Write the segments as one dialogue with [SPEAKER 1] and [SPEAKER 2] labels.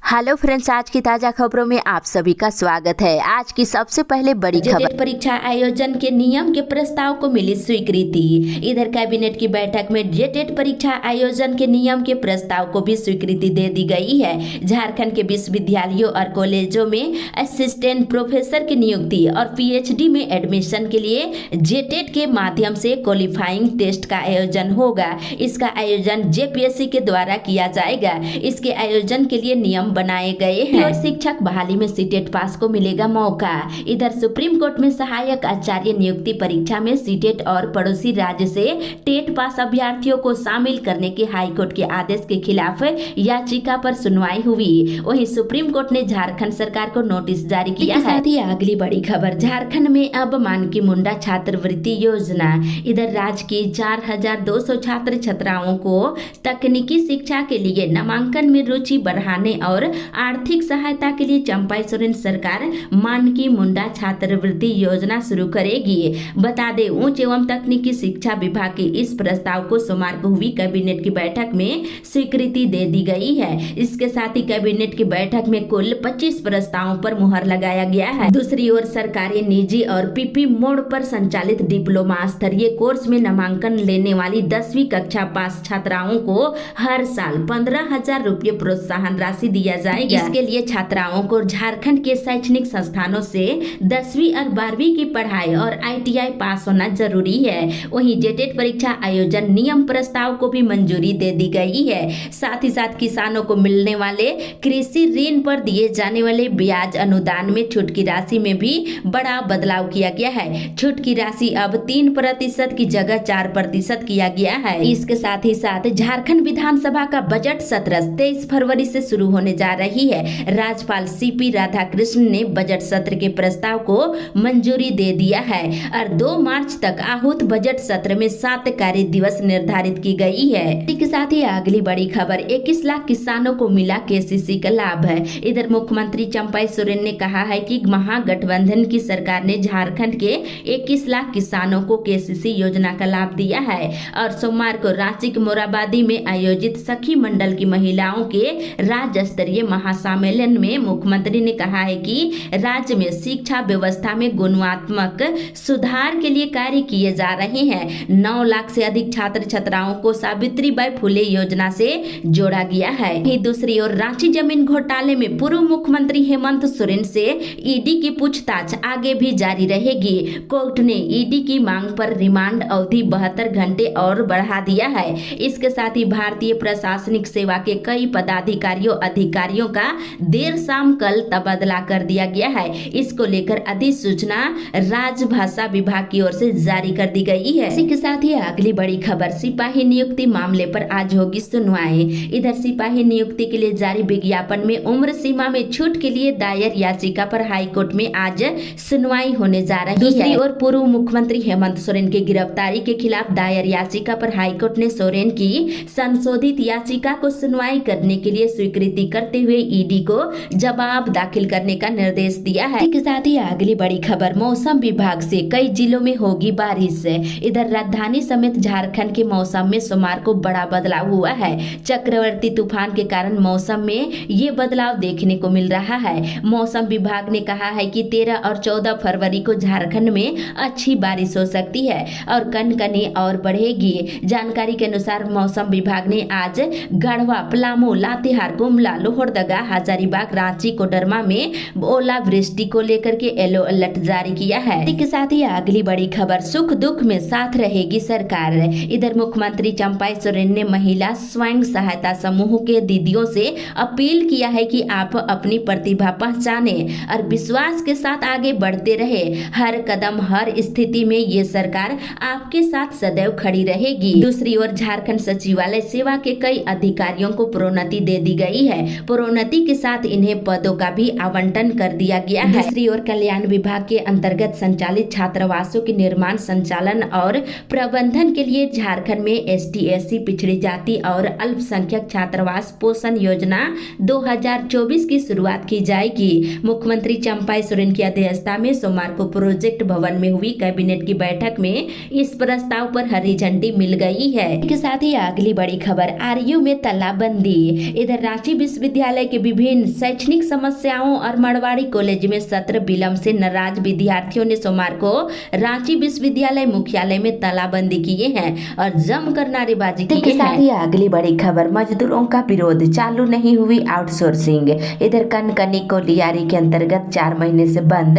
[SPEAKER 1] Hello friends, आज की ताजा खबरों में आप सभी का स्वागत है। आज की सबसे पहले बड़ी खबर,
[SPEAKER 2] परीक्षा आयोजन के नियम के प्रस्ताव को मिली स्वीकृति। इधर कैबिनेट की बैठक में जेटेट परीक्षा आयोजन के नियम के प्रस्ताव को भी स्वीकृति दे दी गई है। झारखंड के विश्वविद्यालयों और कॉलेजों में असिस्टेंट प्रोफेसर की नियुक्ति और पीएचडी में एडमिशन के लिए जेटेट के माध्यम से क्वालिफाइंग टेस्ट का आयोजन होगा। इसका आयोजन जेपीएससी के द्वारा किया जाएगा। इसके आयोजन के लिए नियम बनाए गए हैं और शिक्षक बहाली में सीटेट पास को मिलेगा मौका। इधर सुप्रीम कोर्ट में सहायक आचार्य नियुक्ति परीक्षा में सीटेट और पड़ोसी राज्य से टेट पास अभ्यर्थियों को शामिल करने के हाईकोर्ट के आदेश के खिलाफ याचिका पर सुनवाई हुई। वहीं सुप्रीम कोर्ट ने झारखंड सरकार को नोटिस जारी किया है। साथ ही अगली बड़ी खबर, झारखंड में अब मानकी मुंडा छात्रवृत्ति योजना। इधर राज्य की 4200 छात्र छात्राओं को तकनीकी शिक्षा के लिए नामांकन में रुचि बढ़ाने और आर्थिक सहायता के लिए चंपा सोरेन सरकार मानकी मुंडा छात्रवृत्ति योजना शुरू करेगी। बता दें, उच्च एवं तकनीकी शिक्षा विभाग के इस प्रस्ताव को सोमवार को हुई कैबिनेट की बैठक में स्वीकृति दे दी गई है। इसके साथ ही कैबिनेट की बैठक में कुल 25 प्रस्तावों पर मुहर लगाया गया है। दूसरी ओर सरकारी, निजी और पीपी मोड पर संचालित डिप्लोमा स्तरीय कोर्स में नामांकन लेने वाली 10वीं कक्षा पास छात्राओं को हर साल 15,000 रुपये प्रोत्साहन राशि दिया जाएगा। इसके लिए छात्राओं को झारखंड के शैक्षणिक संस्थानों से 10वीं और 12वीं की पढ़ाई और आईटीआई पास होना जरूरी है। वहीं जेटेट परीक्षा आयोजन नियम प्रस्ताव को भी मंजूरी दे दी गई है। साथ ही साथ किसानों को मिलने वाले कृषि ऋण पर दिए जाने वाले ब्याज अनुदान में छूट की राशि में भी बड़ा बदलाव किया गया है। छूट की राशि अब 3% की जगह 4% किया गया है। इसके साथ ही साथ झारखंड विधानसभा का बजट सत्र 23 फरवरी से शुरू होने जा रही है। राज्यपाल सीपी राधाकृष्ण ने बजट सत्र के प्रस्ताव को मंजूरी दे दिया है और 2 मार्च तक आहूत बजट सत्र में 7 कार्य दिवस निर्धारित की गई है। इसके साथ ही अगली बड़ी खबर, 21 लाख किसानों को मिला केसीसी का लाभ है। इधर मुख्यमंत्री चंपा सोरेन ने कहा है कि महागठबंधन की सरकार ने झारखंड के 21 लाख किसानों को केसीसी योजना का लाभ दिया है। और सोमवार को रांची के मोराबादी में आयोजित सखी मंडल की महिलाओं के राज्य स्तरीय महासम्मेलन में मुख्यमंत्री ने कहा है कि राज्य में शिक्षा व्यवस्था में गुणात्मक सुधार के लिए कार्य किए जा रहे हैं। 9 लाख से अधिक छात्र छात्राओं को सावित्रीबाई फुले योजना से जोड़ा गया है। दूसरी ओर रांची जमीन घोटाले में पूर्व मुख्यमंत्री हेमंत सोरेन से ईडी की पूछताछ आगे भी जारी रहेगी। कोर्ट ने ईडी की मांग पर रिमांड अवधि 72 घंटे और बढ़ा दिया है। इसके साथ ही भारतीय प्रशासनिक सेवा के कई पदाधिकारियों अधिकारियों का देर शाम कल तबादला कर दिया गया है। इसको लेकर अधिसूचना राजभाषा विभाग की ओर से जारी कर दी गई है। इसी के साथ ही अगली बड़ी खबर, सिपाही नियुक्ति मामले पर आज होगी सुनवाई। इधर सिपाही नियुक्ति के लिए जारी विज्ञापन में उम्र सीमा में छूट के लिए दायर याचिका पर हाईकोर्ट में आज सुनवाई होने जा रही है। दूसरी ओर पूर्व मुख्यमंत्री हेमंत सोरेन की गिरफ्तारी के खिलाफ दायर याचिका पर हाईकोर्ट ने सोरेन की संशोधित याचिका को सुनवाई करने के लिए स्वीकृति करते हुए ईडी को जवाब दाखिल करने का निर्देश दिया है। इसके साथ ही अगली बड़ी खबर, मौसम विभाग से कई जिलों में होगी बारिश। इधर राजधानी समेत झारखंड के मौसम में सोमवार को बड़ा बदलाव हुआ है। चक्रवर्ती तूफान के कारण मौसम में ये बदलाव देखने को मिल रहा है। मौसम विभाग ने कहा है कि 13 और 14 फरवरी को झारखंड में अच्छी बारिश हो सकती है और कनकनी और बढ़ेगी। जानकारी के अनुसार मौसम विभाग ने आज गढ़वा, पलामू, लातेहार, गुमला, लोहरदगा, हजारीबाग, रांची, कोडरमा में ओलावृष्टि को लेकर के येलो अलर्ट जारी किया है। इसके साथ ही अगली बड़ी खबर, सुख दुख में साथ रहेगी सरकार। इधर मुख्यमंत्री चंपा सोरेन ने महिला स्वयं सहायता समूह के दीदियों से अपील किया है कि आप अपनी प्रतिभा पहचाने और विश्वास के साथ आगे बढ़ते रहे। हर कदम, हर स्थिति में ये सरकार आपके साथ सदैव खड़ी रहेगी। दूसरी ओर झारखंड सचिवालय सेवा के कई अधिकारियों को प्रोन्नति दे दी गई है। प्रोन्नति के साथ इन्हें पदों का भी आवंटन कर दिया गया है। दूसरी ओर कल्याण विभाग के अंतर्गत संचालित छात्रावासों के निर्माण, संचालन और प्रबंधन के लिए झारखंड में ST/SC पिछड़ी जाति और अल्पसंख्यक छात्रावास पोषण योजना 2024 की शुरुआत की जाएगी। मुख्यमंत्री चंपा सोरेन की अध्यक्षता में सोमवार को प्रोजेक्ट भवन में हुई कैबिनेट की बैठक में इस प्रस्ताव पर हरी झंडी मिल गई है। इसके साथ ही अगली बड़ी खबर, RU में तालाबंदी। इधर रांची विश्वविद्यालय विश्वविद्यालय के विभिन्न शैक्षणिक समस्याओं और मारवाड़ी कॉलेज में सत्र विलंब से नाराज विद्यार्थियों ने सोमवार को रांची विश्वविद्यालय मुख्यालय में तालाबंदी किए हैं और जमकर नारेबाजी की है।
[SPEAKER 1] अगली बड़ी खबर, मजदूरों का विरोध, चालू नहीं हुई आउटसोर्सिंग। इधर कनकनी कोलियारी के अंतर्गत 4 महीने से बंद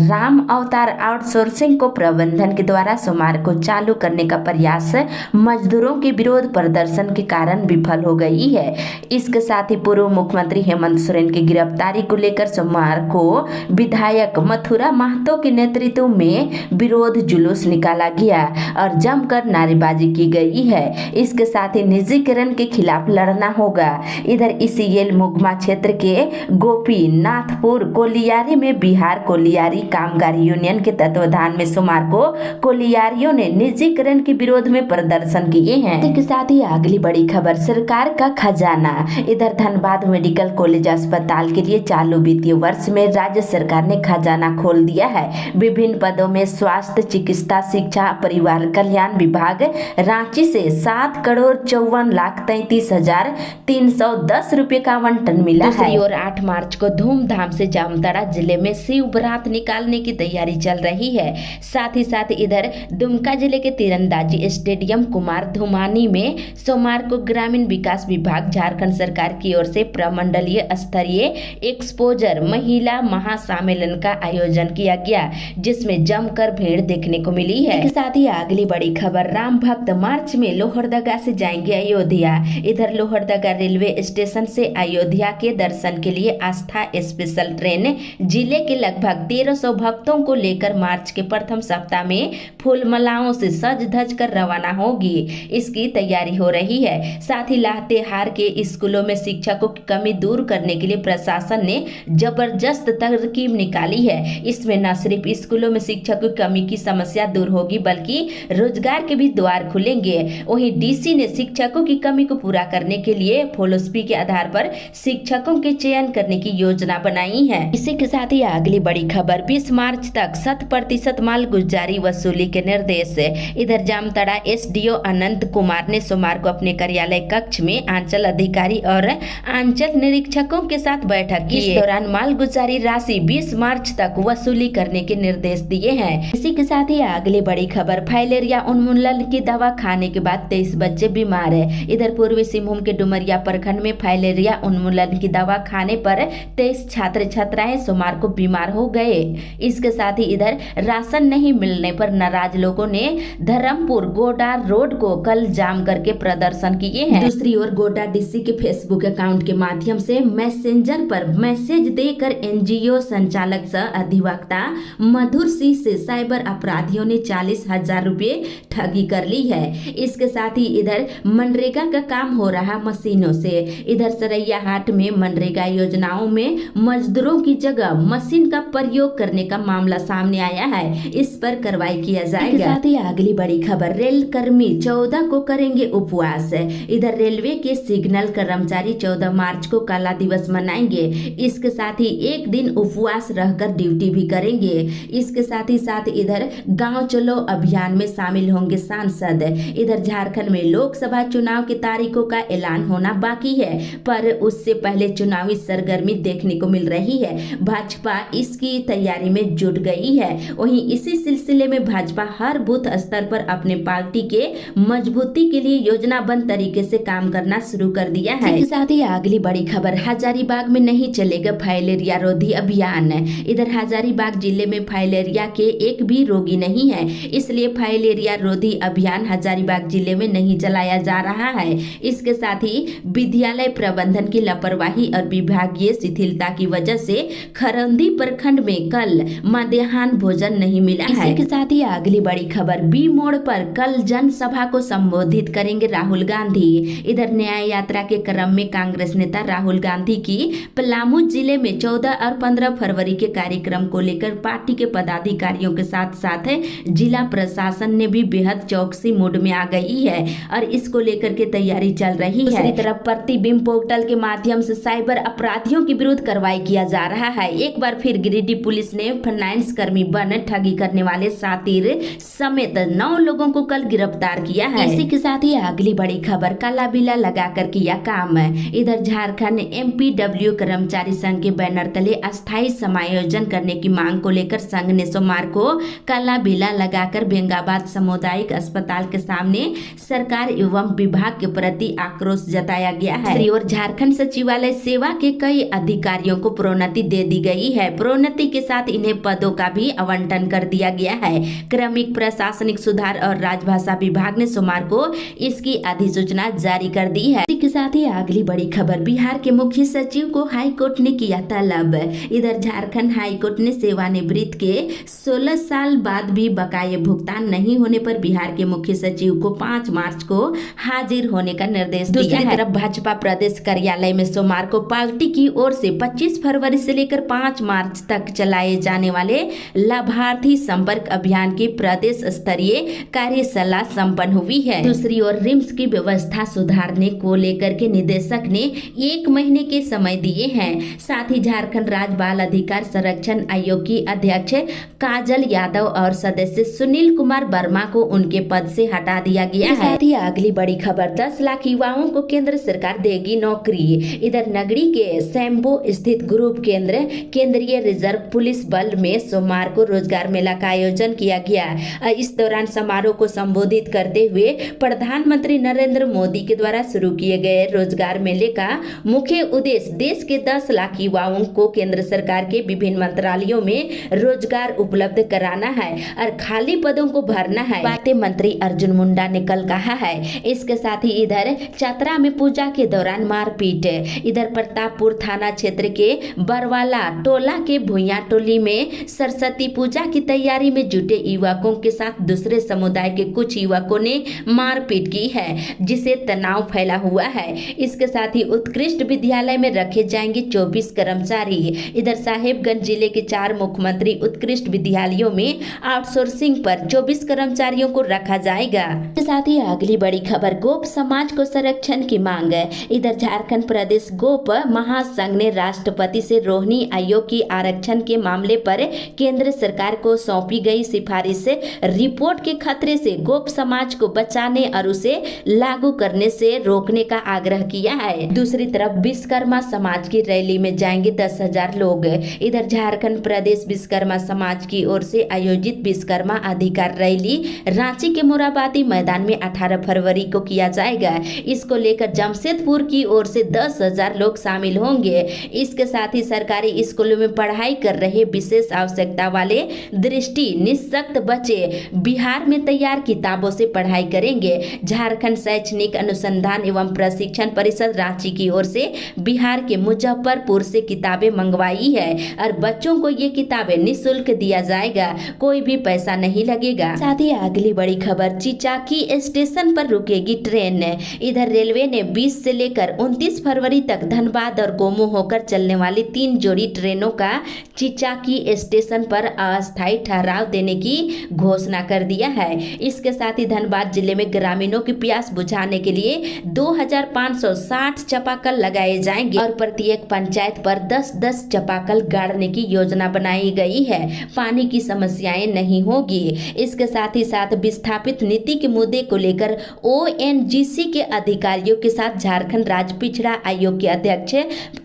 [SPEAKER 1] राम अवतार आउटसोर्सिंग को प्रबंधन के द्वारा सोमवार को चालू करने का प्रयास मजदूरों के विरोध प्रदर्शन के कारण विफल हो गई है। इसके साथ ही पूर्व मुख्यमंत्री हेमंत सोरेन की गिरफ्तारी को लेकर सोमवार को विधायक मथुरा महतो के नेतृत्व में विरोध जुलूस निकाला गया और जमकर नारेबाजी की गई है। इसके साथ ही निजीकरण के खिलाफ लड़ना होगा। इधर इसीएल मुगमा क्षेत्र के गोपीनाथपुर कोलियारी में बिहार कोलियारी कामगार यूनियन के तत्वाधान में सोमवार को कोलियारियों ने निजीकरण के विरोध में प्रदर्शन किए हैं। इसके साथ ही अगली बड़ी खबर, सरकार का खजाना। इधर धनबाद मेडिकल कॉलेज अस्पताल के लिए चालू वित्तीय वर्ष में राज्य सरकार ने खजाना खोल दिया है। विभिन्न पदों में स्वास्थ्य, चिकित्सा, शिक्षा, परिवार कल्याण विभाग रांची से 7,54,33,310 रुपए का आवंटन मिला है।
[SPEAKER 2] और 8 मार्च को धूमधाम से जामताड़ा जिले में शिव बारात निकालने की तैयारी चल रही है। साथ ही साथ इधर दुमका जिले के तीरंदाजी स्टेडियम कुमार धुमानी में सोमवार को ग्रामीण विकास विभाग झारखंड सरकार की ओर से प्रमंडलीय स्तरीय एक्सपोजर महिला महासम्मेलन का आयोजन किया गया, जिसमें जमकर भीड़ देखने को मिली है। इसके साथ ही अगली बड़ी खबर, राम भक्त मार्च में लोहरदगा से जाएंगे अयोध्या। इधर लोहरदगा रेलवे स्टेशन से अयोध्या के दर्शन के लिए आस्था स्पेशल ट्रेन जिले के लगभग 1300 भक्तों को लेकर मार्च के प्रथम सप्ताह में फूल मालाओं से सज धज कर रवाना होगी। इसकी तैयारी हो रही है। साथ ही लातेहार के स्कूलों में शिक्षकों की कमी दूर करने के लिए प्रशासन ने जबरदस्त तरकीब निकाली है। इसमें न सिर्फ स्कूलों में शिक्षकों की कमी की समस्या दूर होगी, बल्कि रोजगार के भी द्वार खुलेंगे। वहीं डीसी ने शिक्षकों की कमी को पूरा करने के लिए फेलोशिप के आधार पर शिक्षकों के चयन करने की योजना बनाई है। इसी के साथ ही अगली बड़ी खबर, 20 मार्च तक 100% माल गुजारी वसूली के निर्देश। इधर जामताड़ा एसडीओ अनंत कुमार ने सोमवार को अपने कार्यालय कक्ष में आंचल अधिकारी और आंचल निरीक्षकों के साथ बैठक की। इस दौरान माल गुजारी राशि 20 मार्च तक वसूली करने के निर्देश दिए हैं। इसी के साथ ही अगली बड़ी खबर, फाइलेरिया उन्मूलन की दवा खाने के बाद 23 बच्चे बीमार है। इधर पूर्वी सिंहभूम के डुमरिया प्रखंड में फाइलेरिया उन्मूलन की दवा खाने पर 23 छात्र छात्राएं सोमवार को बीमार हो गए। इसके साथ ही इधर राशन नहीं मिलने पर नाराज लोगों ने धर्मपुर गोडा रोड को कल जाम करके प्रदर्शन किए हैं। दूसरी ओर गोडा डीसी के फेसबुक अकाउंट के माध्यम से मैसेंजर पर मैसेज देकर एनजीओ संचालक सह अधिवक्ता मधुर सिंह से साइबर अपराधियों ने 40,000 रुपए ठगी कर ली है। इसके साथ ही इधर मनरेगा का काम हो रहा मशीनों से। इधर सरैयाहाट में मनरेगा योजनाओं में मजदूरों की जगह मशीन का प्रयोग करने का मामला सामने आया है। इस पर कार्रवाई किया जाएगा। साथ ही अगली बड़ी खबर, रेल कर्मी 14 को करेंगे उपवास। इधर रेलवे के सिग्नल कर्मचारी 14 मार्च को काला दिवस मनाएंगे। इसके साथ ही एक दिन उपवास रहकर ड्यूटी भी करेंगे। इसके साथ ही इधर गांव चलो अभियान में शामिल होंगे सांसद। इधर झारखंड में लोकसभा चुनाव की तारीखों का ऐलान होना बाकी है, पर उससे पहले चुनावी सरगर्मी देखने को मिल रही है। भाजपा इसकी तैयारी में जुट गई है। वहीं इसी सिलसिले में भाजपा हर बूथ स्तर पर अपने पार्टी के मजबूती के लिए योजनाबद्ध तरीके से काम करना शुरू कर दिया है। इसके साथ ही अगली बड़ी खबर, हजारीबाग में नहीं चलेगा फाइलेरिया रोधी अभियान। इधर हजारीबाग जिले में फाइलेरिया के एक भी रोगी नहीं है, इसलिए फाइलेरिया रोधी अभियान हजारीबाग जिले में नहीं चलाया जा रहा है। इसके साथ ही विद्यालय प्रबंधन की लापरवाही और विभागीय शिथिलता की वजह से खरौंदी प्रखंड में कल मध्याह्न भोजन नहीं मिला है। इसके साथ ही अगली बड़ी खबर, बी मोड़ पर कल जनसभा को संबोधित करेंगे राहुल गांधी। इधर न्याय यात्रा के क्रम में कांग्रेस नेता राहुल गांधी की पलामू जिले में 14 और 15 फरवरी के कार्यक्रम को लेकर पार्टी के पदाधिकारियों के साथ साथ जिला प्रशासन ने भी बेहद चौकसी मूड में आ गई है और इसको लेकर के तैयारी चल रही है। दूसरी तरफ प्रतिबिंब पोर्टल के माध्यम से साइबर अपराधियों के विरुद्ध कार्रवाई किया जा रहा है। एक बार फिर गिरिडीह पुलिस ने फाइनेंस कर्मी बन ठगी करने वाले सातिर समेत 9 लोगों को कल गिरफ्तार किया है। इसी के साथ ही अगली बड़ी खबर, काला बिल्ला लगाकर किया काम। इधर झारखंड एमपीडब्ल्यू कर्मचारी संघ के बैनर तले अस्थायी समायोजन करने की मांग को लेकर संघ ने सोमवार को काला बिला लगाकर बेंगाबाद सामुदायिक अस्पताल के सामने सरकार एवं विभाग के प्रति आक्रोश जताया गया है। दूसरी ओर झारखंड सचिवालय सेवा के कई अधिकारियों को प्रोन्नति दे दी गई है। प्रोन्नति के साथ इन्हें पदों का भी आवंटन कर दिया गया है। क्रमिक प्रशासनिक सुधार और राजभाषा विभाग ने सोमवार को इसकी अधिसूचना जारी कर दी है। इसी के साथ ही अगली बड़ी खबर, बिहार के मुख्य सचिव को हाईकोर्ट ने किया तलब। इधर झारखंड हाईकोर्ट ने सेवानिवृत्त के 16 साल बाद भी बकाये भुगतान नहीं होने पर बिहार के मुख्य सचिव को 5 मार्च को हाजिर होने का निर्देश दिया है। दूसरी तरफ भाजपा प्रदेश कार्यालय में सोमवार को पार्टी की ओर से 25 फरवरी से लेकर 5 मार्च तक चलाए जाने वाले लाभार्थी संपर्क अभियान की प्रदेश स्तरीय कार्यशाला संपन्न हुई है। दूसरी ओर रिम्स की व्यवस्था सुधारने को लेकर के निदेशक ने 1 महीने के समय दिए हैं। साथ ही झारखंड राज्य बाल अधिकार संरक्षण आयोग की अध्यक्ष काजल यादव और सदस्य सुनील कुमार वर्मा को उनके पद से हटा दिया गया है। साथ ही अगली बड़ी खबर, 10 लाख युवाओं को केंद्र सरकार देगी नौकरी। इधर नगरी के सैम्बो स्थित ग्रुप केंद्र केंद्रीय रिजर्व पुलिस बल में सोमवार को रोजगार मेला का आयोजन किया गया। इस दौरान समारोह को संबोधित करते हुए प्रधानमंत्री नरेंद्र मोदी के द्वारा शुरू किए गए रोजगार मेले का मुख्य उद्देश्य देश के 10 लाख युवाओं को केंद्र सरकार के विभिन्न मंत्रालयों में रोजगार उपलब्ध कराना है और खाली पदों को भरना है, बातें मंत्री अर्जुन मुंडा ने कल कहा है। इसके साथ ही इधर चतरा में पूजा के दौरान मारपीट। इधर प्रतापपुर थाना क्षेत्र के बरवाला टोला के भुइया टोली में सरस्वती पूजा की तैयारी में जुटे युवकों के साथ दूसरे समुदाय के कुछ युवकों ने मारपीट की है, जिसे तनाव फैला हुआ है। इसके साथ ही उत्कृष्ट विद्यालय में रखे जाएंगे 24 कर्मचारी। इधर साहेबगंज जिले के 4 मुख्यमंत्री उत्कृष्ट विद्यालयों में आउटसोर्सिंग पर 24 कर्मचारियों को रखा जाएगा। इसके साथ ही अगली बड़ी खबर, गोप समाज को संरक्षण की मांग। इधर झारखंड प्रदेश गोप महासंघ ने राष्ट्रपति से रोहिणी आयोग की आरक्षण के मामले पर केंद्र सरकार को सौंपी गई सिफारिश रिपोर्ट के खतरे से गोप समाज को बचाने और उसे लागू करने से रोकने का आग्रह किया है। दूसरी तरफ विश्वकर्मा समाज की रैली में जाएंगे 10,000 लोग। इधर झारखंड प्रदेश विश्वकर्मा समाज की ओर से आयोजित विश्वकर्मा अधिकार रैली रांची के मोराबादी मैदान में 18 फरवरी को किया जाएगा। इसको लेकर जमशेदपुर की ओर से 10,000 लोग शामिल होंगे। इसके साथ ही सरकारी स्कूलों में पढ़ाई कर रहे विशेष आवश्यकता वाले दृष्टि निःशक्त बच्चे बिहार में तैयार किताबों से पढ़ाई करेंगे। झारखंड शैक्षणिक अनुसंधान एवं प्रशिक्षण परिषद रांची की ओर से बिहार के मुजफ्फरपुर से किताबें मंगवाई है और बच्चों को ये किताबें निःशुल्क दिया जाएगा, कोई भी पैसा नहीं लगेगा। साथ ही अगली बड़ी खबर, चिचाकी स्टेशन पर रुकेगी ट्रेन। इधर रेलवे ने 20 से लेकर 29 फरवरी तक धनबाद और गोमो होकर चलने वाली 3 जोड़ी ट्रेनों का चिचाकी स्टेशन पर अस्थायी ठहराव देने की घोषणा कर दिया है। इसके साथ ही धनबाद जिले में ग्रामीणों की प्यास बुझाने के लिए 2560 चापाकल लगाए जाएंगे और प्रत्येक पंचायत पर 10-10 चापाकल गाड़ने की योजना बनाई गई है। पानी की समस्याएं नहीं होगी। इसके साथ ही साथ विस्थापित नीति के मुद्दे को लेकर ONGC के अधिकारियों के साथ झारखंड राज्य पिछड़ा आयोग के अध्यक्ष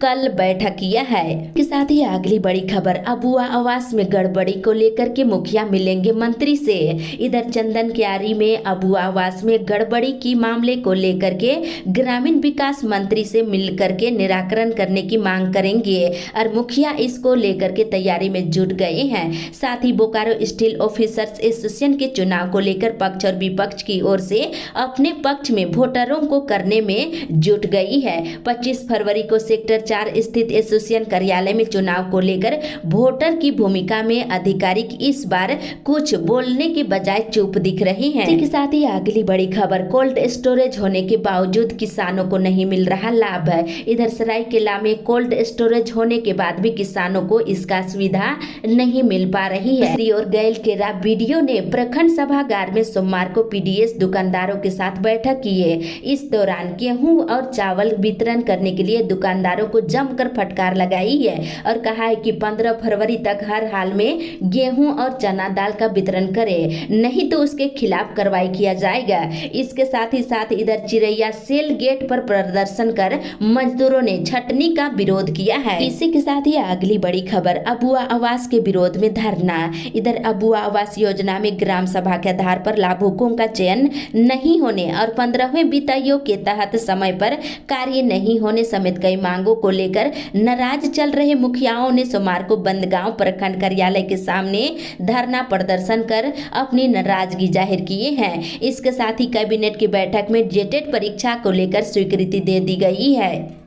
[SPEAKER 2] कल बैठक किया है। इसके साथ ही अगली बड़ी खबर, अबुआ आवास में गड़बड़ी को लेकर के मुखिया मिलेंगे मंत्री से। इधर चंदन क्यारी में अबुआ आवास में गड़बड़ी की मामले को लेकर के ग्रामीण विकास मंत्री से मिलकर के निराकरण करने की मांग करेंगे और मुखिया इसको लेकर के तैयारी में जुट गए हैं। साथ ही बोकारो स्टील ऑफिसर्स एसोसिएशन के चुनाव को लेकर पक्ष और विपक्ष की ओर से अपने पक्ष में वोटरों को करने में जुट गई है। 25 फरवरी को सेक्टर 4 स्थित एसोसिएशन कार्यालय में चुनाव को लेकर वोटर की भूमिका में अधिकारी इस बार कुछ बोलने के बजाय चुप दिख रहे हैं। इसके साथ ही अगली बड़ी खबर, कोल्ड स्टोरेज होने के बावजूद किसानों को नहीं मिल रहा लाभ। इधर सरायकेला में कोल्ड स्टोरेज होने के बाद भी किसानों को इसका सुविधा नहीं मिल पा रही है। दूसरी ओर गैलकेरा वीडियो ने प्रखंड सभागार में सोमवार को PDS दुकानदारों के साथ बैठक की है। इस दौरान गेहूं और चावल वितरण करने के लिए दुकानदारों को जमकर फटकार लगाई है और कहा है कि 15 फरवरी तक हर हाल में गेहूं और चना दाल का वितरण करे, नहीं तो उसके खिलाफ कार्रवाई किया जाएगा। इसके साथ ही साथ इधर चिरैया सेल गेट पर प्रदर्शन कर पर मजदूरों ने छटनी का विरोध किया है। इसी के साथ ही अगली बड़ी खबर, अबुआ आवास के विरोध में धरना। इधर अबुआ आवास योजना में ग्राम सभा के आधार पर लाभुकों का चयन नहीं होने और 15वें वित्त आयोग के तहत समय पर कार्य नहीं होने समेत कई मांगों को लेकर नाराज चल रहे मुखियाओं ने सोमवार को बंदगांव प्रखंड कार्यालय के सामने धरना प्रदर्शन कर अपनी नाराजगी जाहिर किए हैं। इसके साथ ही कैबिनेट की बैठक में जेटेट परीक्षा को लेकर स्वीकृति दे दी गई है।